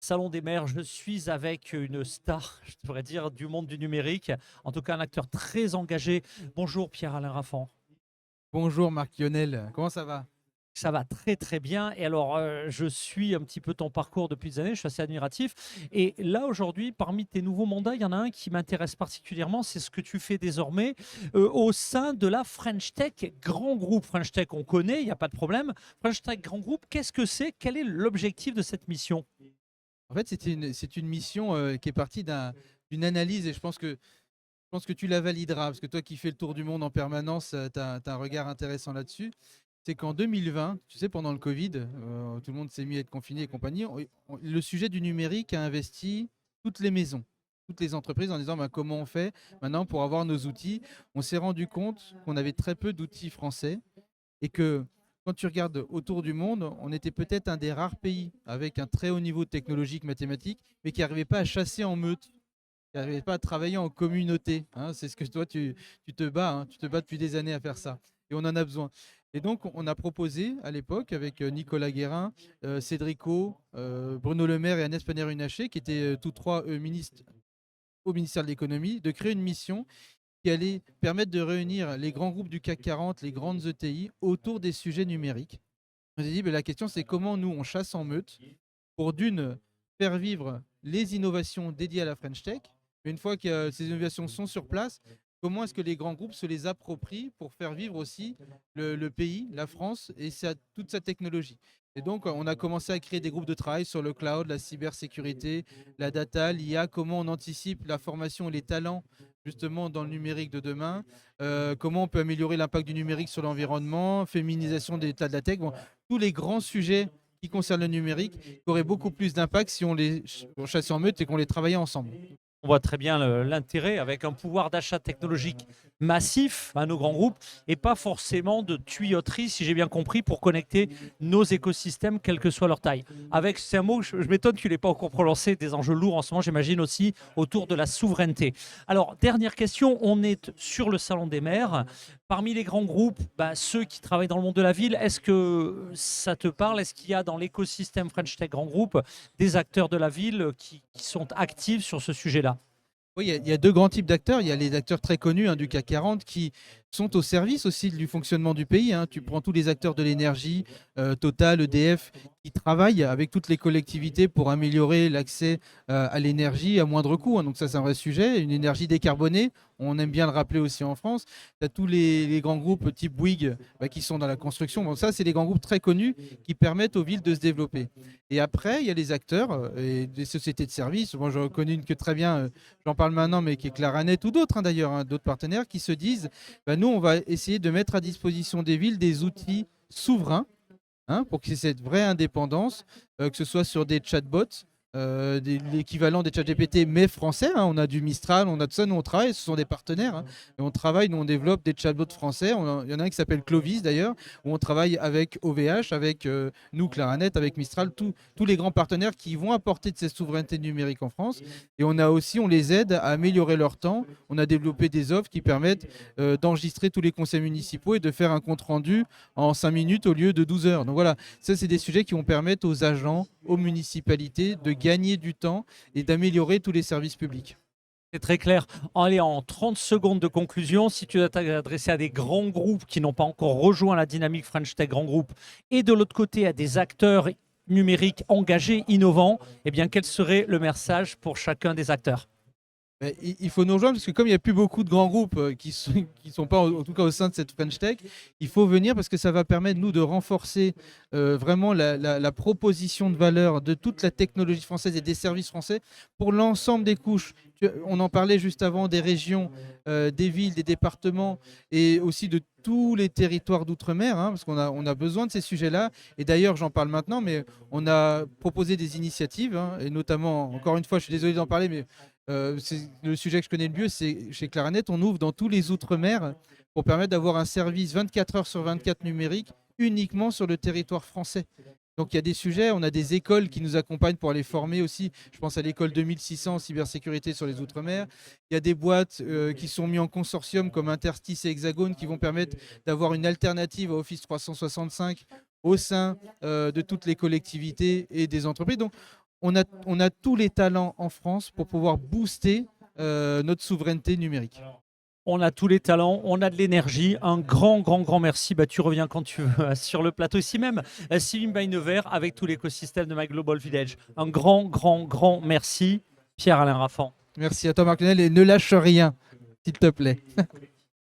Salon des maires, je suis avec une star, je devrais dire, du monde du numérique, en tout cas un acteur très engagé. Bonjour Pierre-Alain Raffan. Bonjour Marc Lionel, comment ça va? Ça va très très bien. Et alors, je suis un petit peu ton parcours depuis des années, je suis assez admiratif. Et là, aujourd'hui, parmi tes nouveaux mandats, il y en a un qui m'intéresse particulièrement, c'est ce que tu fais désormais au sein de la French Tech Grand Groupe. French Tech, on connaît, il n'y a pas de problème. French Tech Grand Groupe, qu'est-ce que c'est? Quel est l'objectif de cette mission? En fait, c'est une mission qui est partie d'une analyse et je pense que tu la valideras, parce que toi qui fais le tour du monde en permanence, tu as un regard intéressant là-dessus. C'est qu'en 2020, tu sais, pendant le Covid, tout le monde s'est mis à être confiné et compagnie, le sujet du numérique a investi toutes les maisons, toutes les entreprises en disant bah, comment on fait maintenant pour avoir nos outils. On s'est rendu compte qu'on avait très peu d'outils français et que quand tu regardes autour du monde, on était peut-être un des rares pays avec un très haut niveau technologique, mathématique, mais qui n'arrivait pas à chasser en meute, qui n'arrivait pas à travailler en communauté, hein. C'est ce que toi, tu te bats, hein. Tu te bats depuis des années à faire ça. Et on en a besoin. Et donc, on a proposé à l'époque, avec Nicolas Guérin, Cédrico, Bruno Le Maire et Agnès Pannier-Runacher, qui étaient tous trois ministres au ministère de l'économie, de créer une mission qui allait permettre de réunir les grands groupes du CAC 40, les grandes ETI, autour des sujets numériques. On s'est dit, ben, la question, c'est comment nous, on chasse en meute pour, d'une, faire vivre les innovations dédiées à la French Tech. Mais une fois que ces innovations sont sur place, comment est-ce que les grands groupes se les approprient pour faire vivre aussi le pays, la France et toute sa technologie. Et donc, on a commencé à créer des groupes de travail sur le cloud, la cybersécurité, la data, l'IA, comment on anticipe la formation et les talents justement dans le numérique de demain, comment on peut améliorer l'impact du numérique sur l'environnement, féminisation des états de la tech. Bon, tous les grands sujets qui concernent le numérique qui auraient beaucoup plus d'impact si on chassait en meute et qu'on les travaillait ensemble. On voit très bien l'intérêt avec un pouvoir d'achat technologique massif à nos grands groupes et pas forcément de tuyauterie, si j'ai bien compris, pour connecter nos écosystèmes, quelle que soit leur taille. Avec, c'est un mot, je m'étonne que tu ne l'aies pas encore prononcé, des enjeux lourds en ce moment, j'imagine aussi, autour de la souveraineté. Alors, dernière question, on est sur le Salon des maires. Parmi les grands groupes, bah, ceux qui travaillent dans le monde de la ville, est-ce que ça te parle? Est-ce qu'il y a dans l'écosystème French Tech Grand Group des acteurs de la ville qui sont actifs sur ce sujet-là? Oui, il y a deux grands types d'acteurs. Il y a les acteurs très connus du CAC 40 qui sont au service aussi du fonctionnement du pays, hein. Tu prends tous les acteurs de l'énergie, Total, EDF, qui travaillent avec toutes les collectivités pour améliorer l'accès à l'énergie à moindre coût, hein. Donc ça, c'est un vrai sujet. Une énergie décarbonée, on aime bien le rappeler aussi en France. Tu as tous les grands groupes type Bouygues qui sont dans la construction. Bon, ça, c'est des grands groupes très connus qui permettent aux villes de se développer. Et après, il y a les acteurs et des sociétés de services. Moi, je connais une que très bien, j'en parle maintenant, mais qui est Claranet ou d'autres, hein, d'ailleurs, hein, d'autres partenaires qui se disent bah, nous, on va essayer de mettre à disposition des villes des outils souverains, hein, pour qu'il y ait cette vraie indépendance, que ce soit sur des chatbots, l'équivalent des ChatGPT, mais français, hein. On a du Mistral, on a tout ça, nous on travaille, ce sont des partenaires, hein. Et on travaille, nous on développe des chatbots français. Il y en a un qui s'appelle Clovis d'ailleurs, où on travaille avec OVH, avec nous, Claranet, avec Mistral, tous les grands partenaires qui vont apporter de cette souveraineté numérique en France. Et on a aussi, on les aide à améliorer leur temps. On a développé des offres qui permettent d'enregistrer tous les conseils municipaux et de faire un compte rendu en 5 minutes au lieu de 12 heures. Donc voilà, ça c'est des sujets qui vont permettre aux agents, aux municipalités de gagner du temps et d'améliorer tous les services publics. C'est très clair. Allez, en 30 secondes de conclusion, si tu dois t'adresser à des grands groupes qui n'ont pas encore rejoint la dynamique French Tech Grand Group et de l'autre côté à des acteurs numériques engagés, innovants, eh bien, quel serait le message pour chacun des acteurs? Il faut nous rejoindre parce que comme il n'y a plus beaucoup de grands groupes qui sont pas en tout cas au sein de cette French Tech, il faut venir parce que ça va permettre nous de renforcer vraiment la proposition de valeur de toute la technologie française et des services français pour l'ensemble des couches. On en parlait juste avant des régions, des villes, des départements et aussi de tous les territoires d'outre-mer, hein, parce qu'on a besoin de ces sujets-là. Et d'ailleurs, j'en parle maintenant, mais on a proposé des initiatives, hein, et notamment, encore une fois, je suis désolé d'en parler, mais c'est le sujet que je connais le mieux, c'est chez Claranet, on ouvre dans tous les outre-mer pour permettre d'avoir un service 24 heures sur 24 numérique uniquement sur le territoire français. Donc il y a des sujets, on a des écoles qui nous accompagnent pour aller former aussi. Je pense à l'école 2600 en cybersécurité sur les Outre-mer. Il y a des boîtes qui sont mises en consortium comme Interstice et Hexagone qui vont permettre d'avoir une alternative à Office 365 au sein de toutes les collectivités et des entreprises. Donc on a tous les talents en France pour pouvoir booster notre souveraineté numérique. On a tous les talents, on a de l'énergie. Un grand, grand, grand merci. Tu reviens quand tu veux sur le plateau ici même, Céline by Nevers, avec tout l'écosystème de My Global Village. Un grand, grand, grand merci, Pierre-Alain Raffan. Merci à toi, Marc Lionel, et ne lâche rien, s'il te plaît.